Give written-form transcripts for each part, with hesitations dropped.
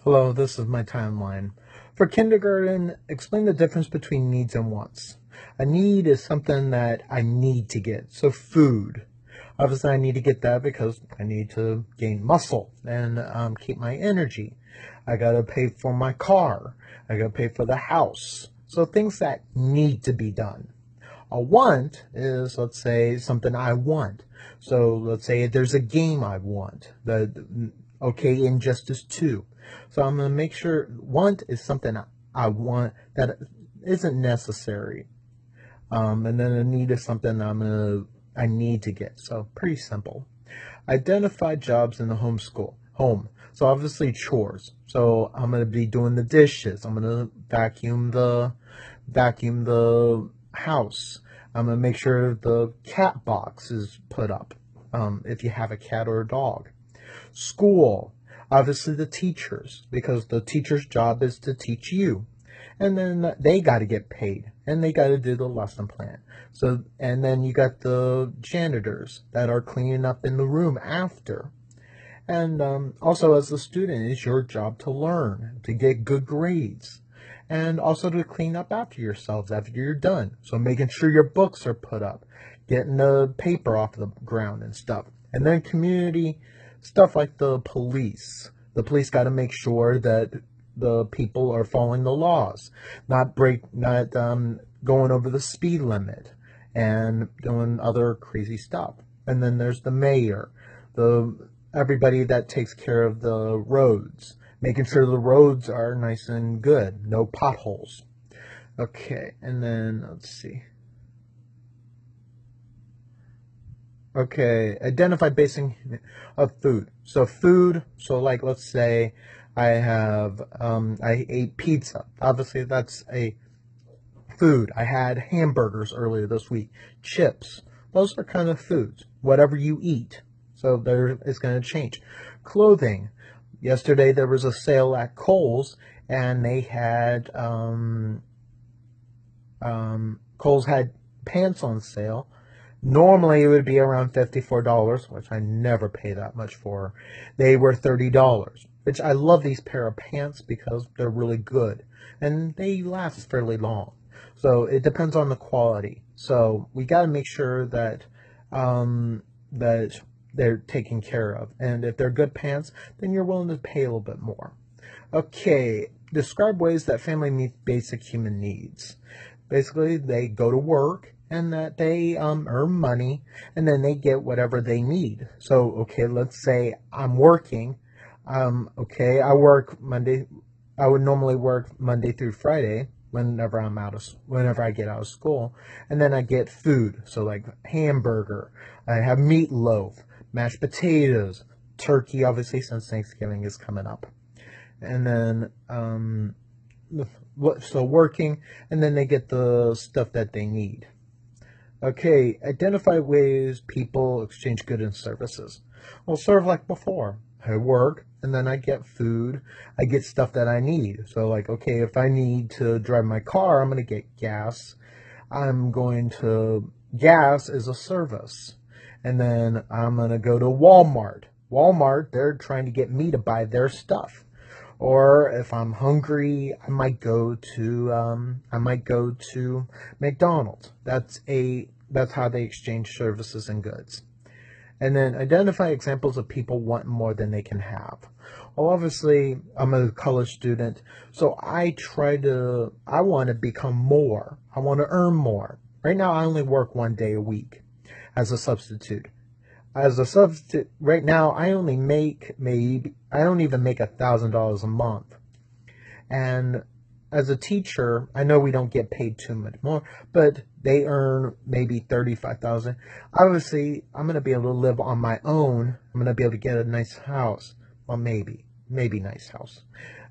Hello, this is my timeline. For kindergarten, explain the difference between needs and wants. A need is something that I need to get. So food. Obviously, I need to get that because I need to gain muscle and keep my energy. I gotta pay for my car. I gotta pay for the house. So things that need to be done. A want is, let's say, something I want. So let's say there's a game I want. Okay, Injustice 2. So I'm gonna make sure want is something I want that isn't necessary. And then a need is something I need to get. So pretty simple. Identify jobs in the home. So obviously chores. So I'm gonna be doing the dishes. I'm gonna vacuum the house. I'm gonna make sure the cat box is put up. If you have a cat or a dog. School. Obviously the teachers, because the teacher's job is to teach you. And then they got to get paid and they got to do the lesson plan. So, and then you got the janitors that are cleaning up in the room after. And also, as a student, it's your job to learn, to get good grades, and also to clean up after yourselves after you're done. So, making sure your books are put up, getting the paper off the ground and stuff. And then, community stuff like the police. The police got to make sure that the people are following the laws, not going over the speed limit, and doing other crazy stuff. And then there's the mayor, the everybody that takes care of the roads, making sure the roads are nice and good, no potholes. Okay, and then let's see. Okay, identify basing of food. So food, so like let's say I ate pizza. Obviously that's a food. I had hamburgers earlier this week. Chips. Those are kind of foods. Whatever you eat. So there is going to change. Clothing. Yesterday there was a sale at Kohl's and they had Kohl's had pants on sale. Normally it would be around $54, which I never pay that much for. They were $30, which I love these pair of pants because they're really good and they last fairly long. So it depends on the quality. So we got to make sure that they're taken care of. And if they're good pants, then you're willing to pay a little bit more. Okay, describe ways that family meet basic human needs. Basically, they go to work and that they earn money and then they get whatever they need. So, okay, let's say I'm working. Okay, I work Monday. I would normally work Monday through Friday whenever I get out of school, and then I get food. So like hamburger, I have meatloaf, mashed potatoes, turkey. Obviously, since Thanksgiving is coming up, and then so working, and then they get the stuff that they need. Okay, identify ways people exchange goods and services. Well, sort of like before. I work and then I get food. I get stuff that I need. So, like, okay, if I need to drive my car, I'm going to get gas. I'm going to, gas is a service. And then I'm going to go to Walmart. Walmart, they're trying to get me to buy their stuff. Or if I'm hungry, I might go to McDonald's. That's how they exchange services and goods. And then identify examples of people wanting more than they can have. Well, obviously, I'm a college student, so I want to become more. I want to earn more. Right now, I only work 1 day a week as a substitute. As a substitute, right now, I don't even make $1,000 a month. And as a teacher, I know we don't get paid too much more, but they earn maybe 35,000. Obviously, I'm gonna be able to live on my own. I'm gonna be able to get a nice house. Well, maybe nice house.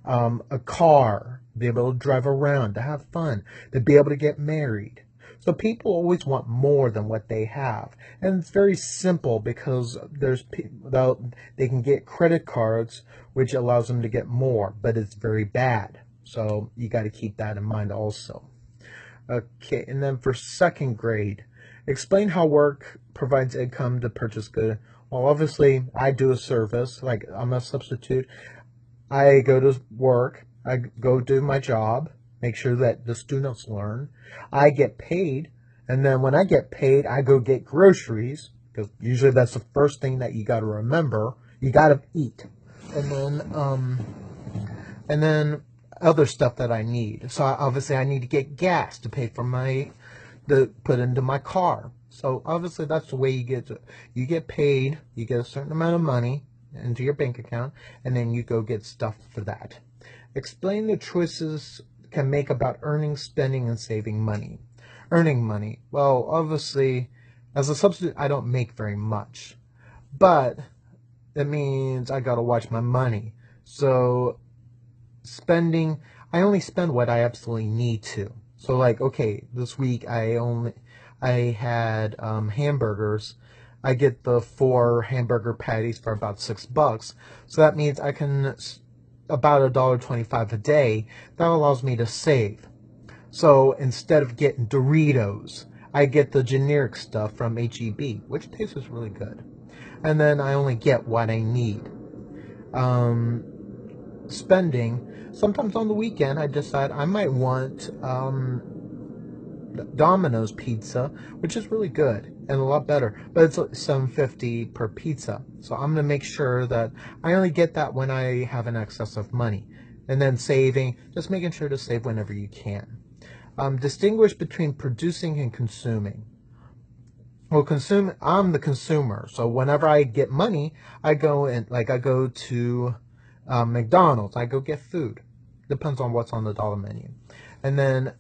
A car, be able to drive around, to have fun, to be able to get married. So people always want more than what they have, and it's very simple because they can get credit cards, which allows them to get more, but it's very bad. So you got to keep that in mind also. Okay, and then for second grade, explain how work provides income to purchase good. Well, obviously, I do a service, like I'm a substitute. I go to work, I go do my job, make sure that the students learn. I get paid, and then when I get paid, I go get groceries, because usually that's the first thing that you got to remember. You got to eat. And then other stuff that I need. So obviously I need to get gas to pay for to put into my car. So obviously that's the way you get paid, you get a certain amount of money into your bank account, and then you go get stuff for that. Explain the choices can make about earning, spending, and saving money. Earning money. Well, obviously, as a substitute, I don't make very much, but that means I gotta watch my money. So spending, I only spend what I absolutely need to. So like, okay, this week I had hamburgers. I get the 4 hamburger patties for about $6. So that means I can about $1.25 a day. That allows me to save. So instead of getting Doritos, I get the generic stuff from HEB, which tastes really good. And then I only get what I need. Um, Spending. Sometimes on the weekend, I decide I might want Domino's pizza, which is really good and a lot better, but it's $7.50 per pizza. So I'm gonna make sure that I only get that when I have an excess of money, and then saving, just making sure to save whenever you can. Distinguish between producing and consuming. Well, I'm the consumer, so whenever I get money, I go to McDonald's. I go get food. Depends on what's on the dollar menu. And then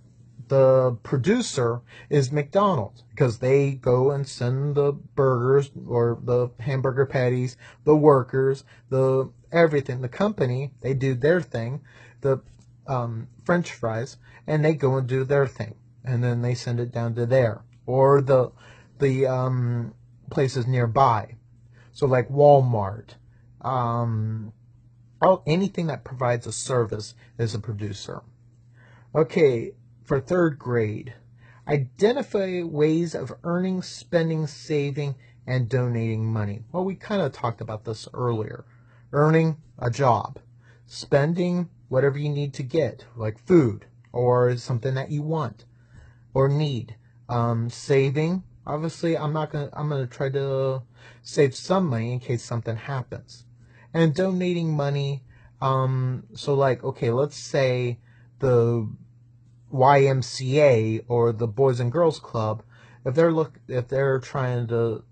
the producer is McDonald's, because they go and send the burgers or the hamburger patties, the workers, the everything. The company, they do their thing, the French fries, and they go and do their thing, and then they send it down to there, or the places nearby. So like Walmart, um, anything that provides a service is a producer. Okay, for third grade, identify ways of earning, spending, saving, and donating money. Well, we kind of talked about this earlier. Earning, a job. Spending, whatever you need to get, like food or something that you want or need. Saving, obviously, I'm gonna try to save some money in case something happens. And donating money, so like, okay, let's say the YMCA or the Boys and Girls Club, if they're trying to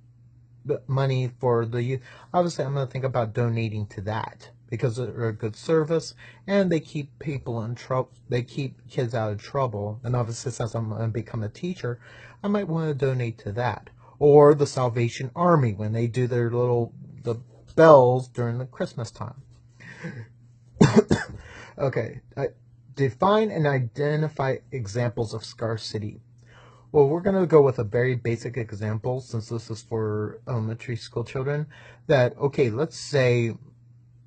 money for the youth, obviously I'm going to think about donating to that, because they're a good service and they keep people in trouble. They keep kids out of trouble. And obviously, since I'm going to become a teacher, I might want to donate to that. Or the Salvation Army, when they do the bells during the Christmas time. Okay, define and identify examples of scarcity. Well, we're going to go with a very basic example, since this is for elementary school children. That, okay, let's say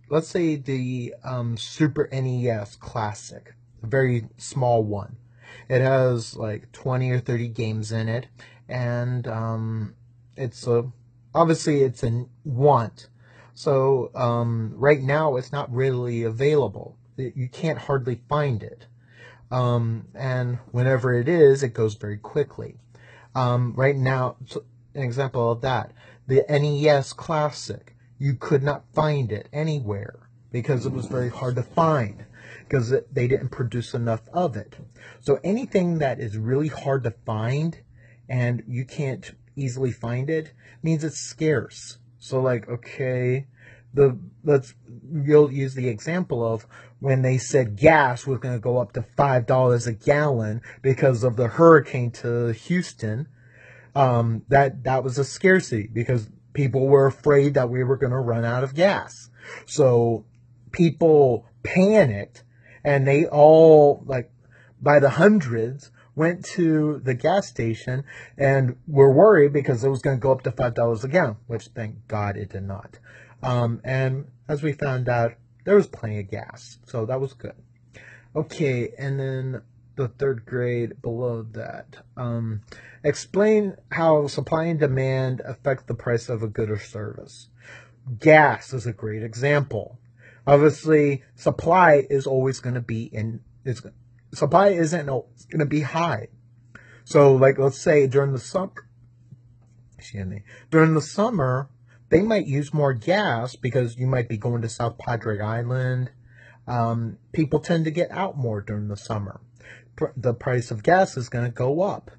the Super NES Classic, a very small one. It has like 20 or 30 games in it, and it's a obviously it's a want. So right now it's not really available. You can't hardly find it. And whenever it is, it goes very quickly. Right now, so an example of that, the NES Classic, you could not find it anywhere because it was very hard to find, because they didn't produce enough of it. So anything that is really hard to find and you can't easily find it means it's scarce. So like, okay, you'll use the example of when they said gas was going to go up to $5 a gallon because of the hurricane to Houston. That was a scarcity, because people were afraid that we were going to run out of gas. So people panicked, and they all, like, by the hundreds, went to the gas station and were worried because it was going to go up to $5 a gallon, which thank God it did not. And as we found out, there was plenty of gas, so that was good. Okay, and then the third grade below that. Explain how supply and demand affect the price of a good or service. Gas is a great example. Obviously, supply is always going to be supply isn't going to be high. So, like, let's say during the summer, they might use more gas because you might be going to South Padre Island. People tend to get out more during the summer. The price of gas is going to go up.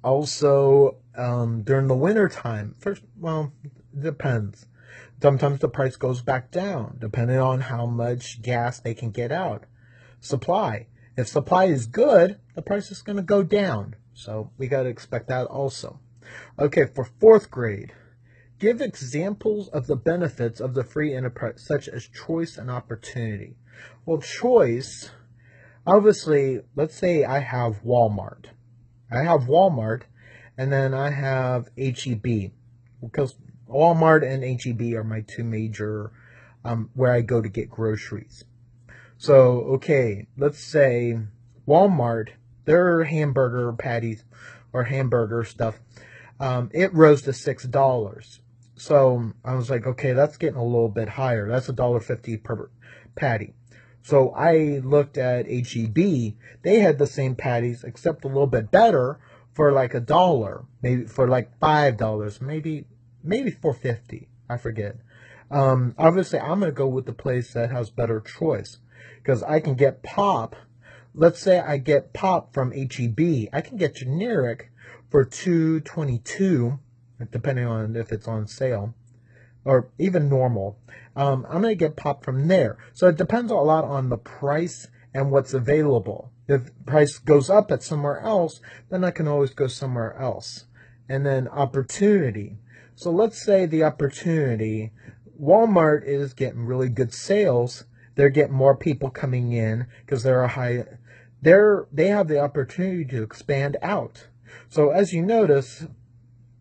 Also, during the winter time, well, it depends. Sometimes the price goes back down, depending on how much gas they can get out. Supply. If supply is good, the price is going to go down. So we got to expect that also. Okay, for fourth grade, give examples of the benefits of the free enterprise, such as choice and opportunity. Well, choice, obviously, let's say I have Walmart. And then I have HEB, because Walmart and HEB are my two major where I go to get groceries. So, okay, let's say Walmart, their hamburger patties or hamburger stuff, it rose to $6. So I was like, okay, that's getting a little bit higher. That's $1.50 per patty. So I looked at HEB. They had the same patties, except a little bit better for like $1, maybe for like $5, maybe $4.50. I forget. Obviously, I'm gonna go with the place that has better choice because I can get pop. Let's say I get pop from HEB. I can get generic for $2.22, depending on if it's on sale, or even normal. I'm going to get pop from there. So it depends a lot on the price and what's available. If the price goes up at somewhere else, then I can always go somewhere else. And then opportunity. So let's say the opportunity, Walmart is getting really good sales. They're getting more people coming in because they have the opportunity to expand out. So as you notice,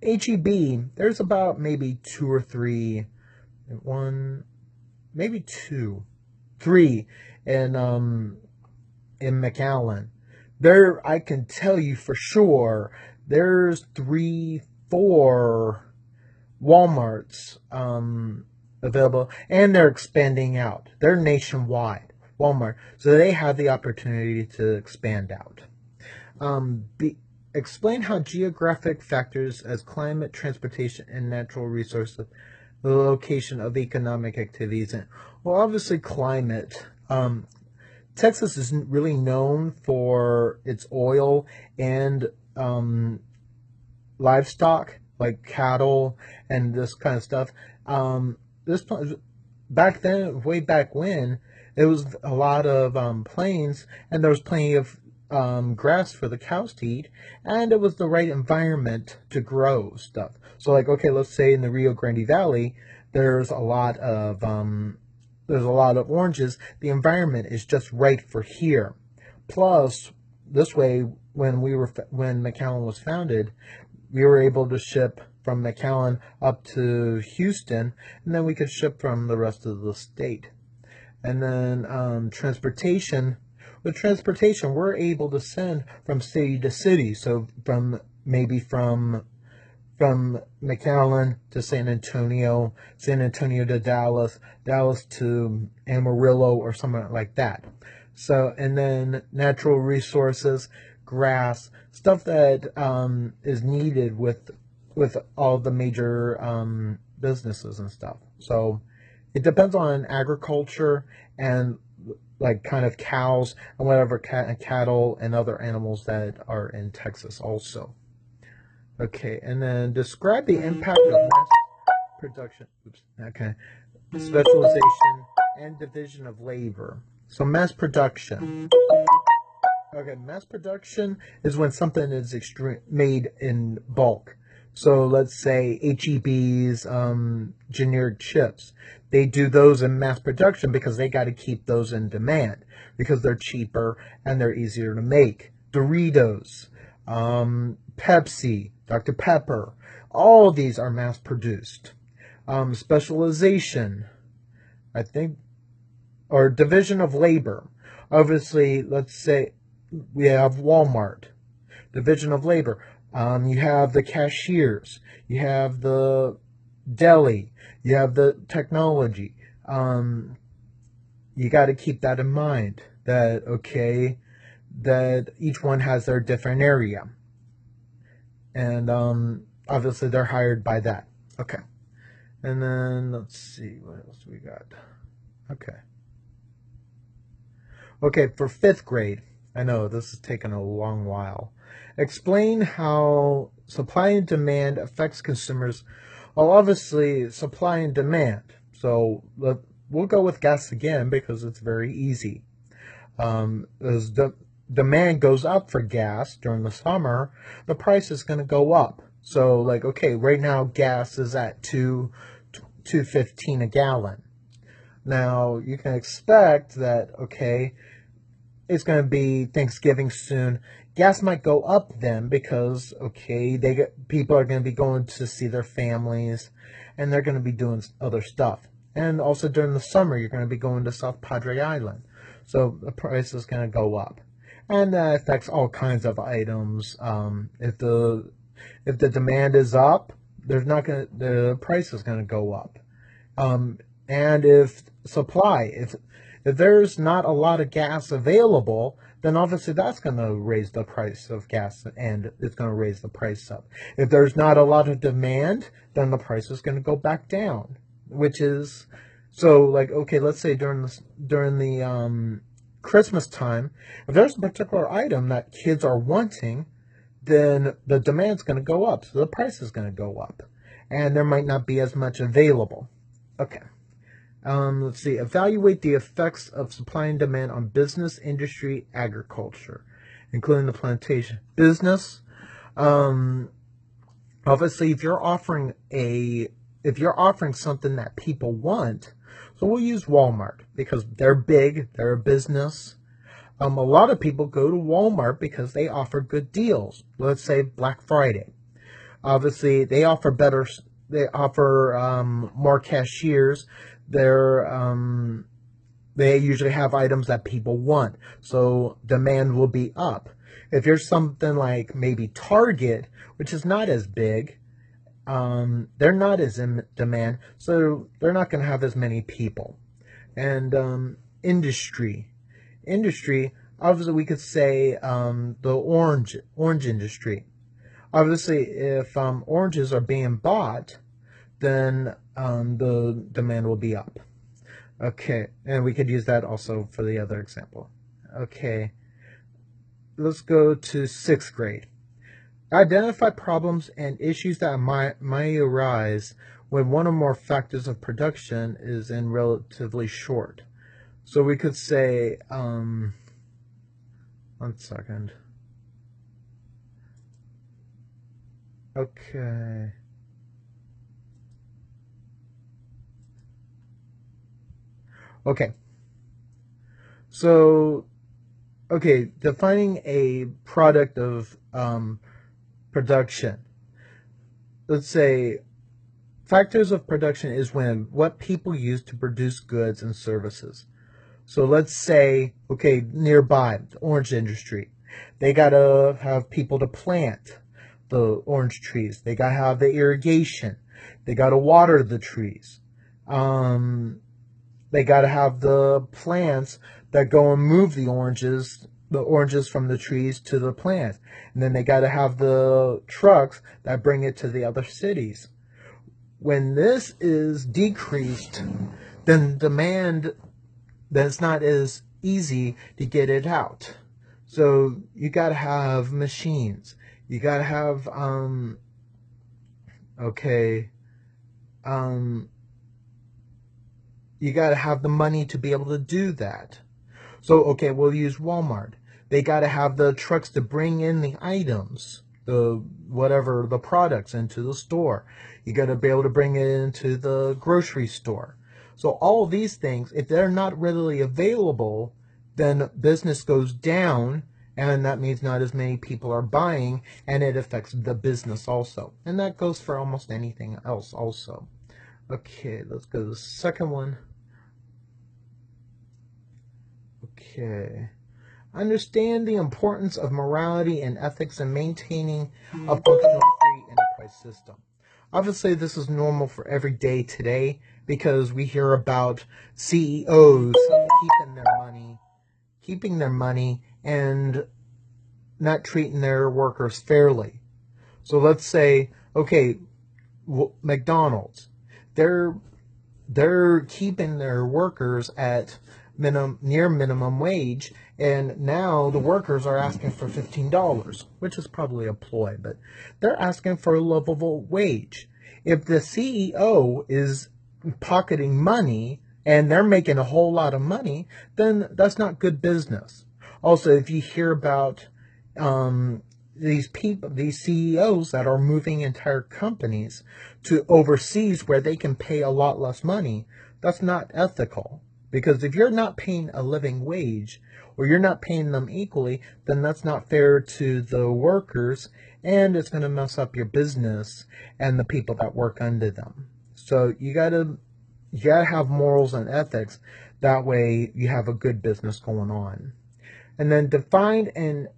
HEB, there's about maybe three in McAllen. There, I can tell you for sure, there's 4 Walmarts available, and they're expanding out. They're nationwide, Walmart, so they have the opportunity to expand out. Explain how geographic factors as climate, transportation, and natural resources, the location of economic activities, and well, obviously climate. Texas isn't really known for its oil and livestock like cattle and this kind of stuff. This back then, way back when, it was a lot of plains, and there was plenty of grass for the cows to eat, and it was the right environment to grow stuff. So, like, okay, let's say in the Rio Grande Valley, there's a lot of oranges. The environment is just right for here. Plus, this way, when McAllen was founded, we were able to ship from McAllen up to Houston, and then we could ship from the rest of the state. And then transportation. With transportation, we're able to send from city to city. So from McAllen to San Antonio to Dallas, Dallas to Amarillo, or something like that. So, and then natural resources, grass, stuff that is needed with all the major businesses and stuff. So it depends on agriculture and like kind of cows and whatever cattle and other animals that are in Texas also. Okay, and then describe the impact of mass production. Okay, specialization and division of labor. So mass production. Okay, mass production is when something is made in bulk. So let's say HEB's generic chips. They do those in mass production because they got to keep those in demand because they're cheaper and they're easier to make. Doritos, Pepsi, Dr. Pepper, all these are mass produced. Specialization, I think, or division of labor. Obviously, let's say we have Walmart, division of labor. You have the cashiers, you have the deli, you have the technology. You got to keep that in mind that, okay, that each one has their different area. And obviously they're hired by that. Okay. And then let's see, what else we got? Okay. Okay, for fifth grade, I know this is taking a long while. Explain how supply and demand affects consumers. Well, obviously, supply and demand. So we'll go with gas again because it's very easy. As the demand goes up for gas during the summer, the price is going to go up. So, like, okay, right now gas is at $2.15 a gallon. Now you can expect that, okay, it's going to be Thanksgiving soon. Gas might go up then because, okay, people are going to be going to see their families, and they're going to be doing other stuff. And also during the summer, you're going to be going to South Padre Island, so the price is going to go up, and that affects all kinds of items. If the demand is up, the price is going to go up. And if there's not a lot of gas available, then obviously that's going to raise the price of gas and it's going to raise the price up. If there's not a lot of demand, then the price is going to go back down, which is so, like, okay, let's say during the Christmas time, if there's a particular item that kids are wanting, then the demand's going to go up, so the price is going to go up, and there might not be as much available. Okay. Let's see. Evaluate the effects of supply and demand on business, industry, agriculture, including the plantation business. Obviously, if you're offering something that people want, so we'll use Walmart because they're big, they're a business. A lot of people go to Walmart because they offer good deals. Let's say Black Friday. Obviously, they offer more cashiers. They usually have items that people want, so demand will be up. If you're something like maybe Target, which is not as big, they're not as in demand, so they're not going to have as many people. And industry, obviously we could say the orange industry. Obviously, if oranges are being bought, then the demand will be up. Okay, and we could use that also for the other example. Okay, let's go to sixth grade. Identify problems and issues that might arise when one or more factors of production is in relatively short. So we could say, 1 second. Okay. Okay. So, okay, defining a product of production. Let's say factors of production is when what people use to produce goods and services. So let's say, okay, nearby, the orange industry, they gotta have people to plant the orange trees. They gotta have the irrigation. They gotta water the trees. They gotta have the plants that go and move the oranges from the trees to the plants. And then they gotta have the trucks that bring it to the other cities. When this is decreased, then demand, then it's not as easy to get it out. So you gotta have machines. You gotta have you gotta have the money to be able to do that. So okay, we'll use Walmart. They gotta have the trucks to bring in the items, the products into the store. You gotta be able to bring it into the grocery store. So all of these things, if they're not readily available, then business goes down, and that means not as many people are buying, and it affects the business also. And that goes for almost anything else also. Okay, let's go to the second one. Okay. Understand the importance of morality and ethics in maintaining a functional free enterprise system. Obviously, this is normal for every day today because we hear about CEOs keeping their money and not treating their workers fairly. So let's say, okay, McDonald's, they're keeping their workers at near minimum wage, and now the workers are asking for $15, which is probably a ploy, but they're asking for a livable wage. If the CEO is pocketing money and they're making a whole lot of money, then that's not good business. Also, if you hear about these people, these CEOs that are moving entire companies to overseas where they can pay a lot less money, that's not ethical. Because if you're not paying a living wage or you're not paying them equally, then that's not fair to the workers, and it's going to mess up your business and the people that work under them. So you gotta have morals and ethics. That way you have a good business going on. And then define and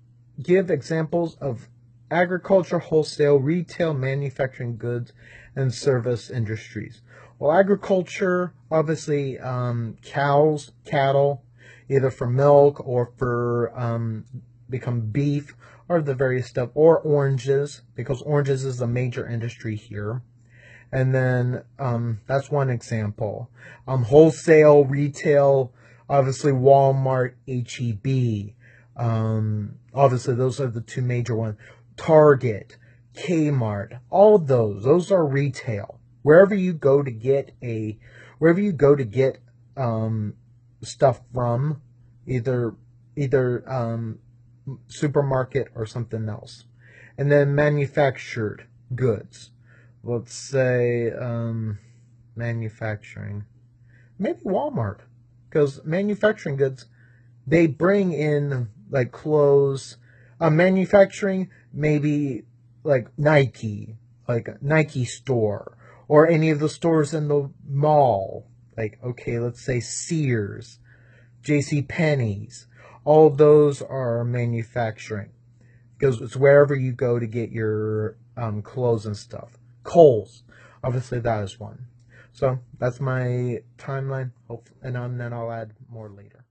give examples of agriculture, wholesale, retail, manufacturing, goods, and service industries. Well, agriculture, obviously, cows, cattle, either for milk or for become beef, or the various stuff, or oranges, because oranges is a major industry here. And then that's one example. Wholesale, retail, obviously Walmart, HEB. Obviously, those are the two major ones. Target, Kmart, all of those are retail. Wherever you go to get stuff from, either supermarket or something else. And then manufactured goods. Let's say manufacturing. Maybe Walmart. Because manufacturing goods, they bring in like clothes. Manufacturing, maybe like Nike store, or any of the stores in the mall. Like, okay, let's say Sears, J.C. Penney's. All those are manufacturing because it's wherever you go to get your clothes and stuff. Kohl's, obviously that is one. So that's my timeline. And then I'll add more later.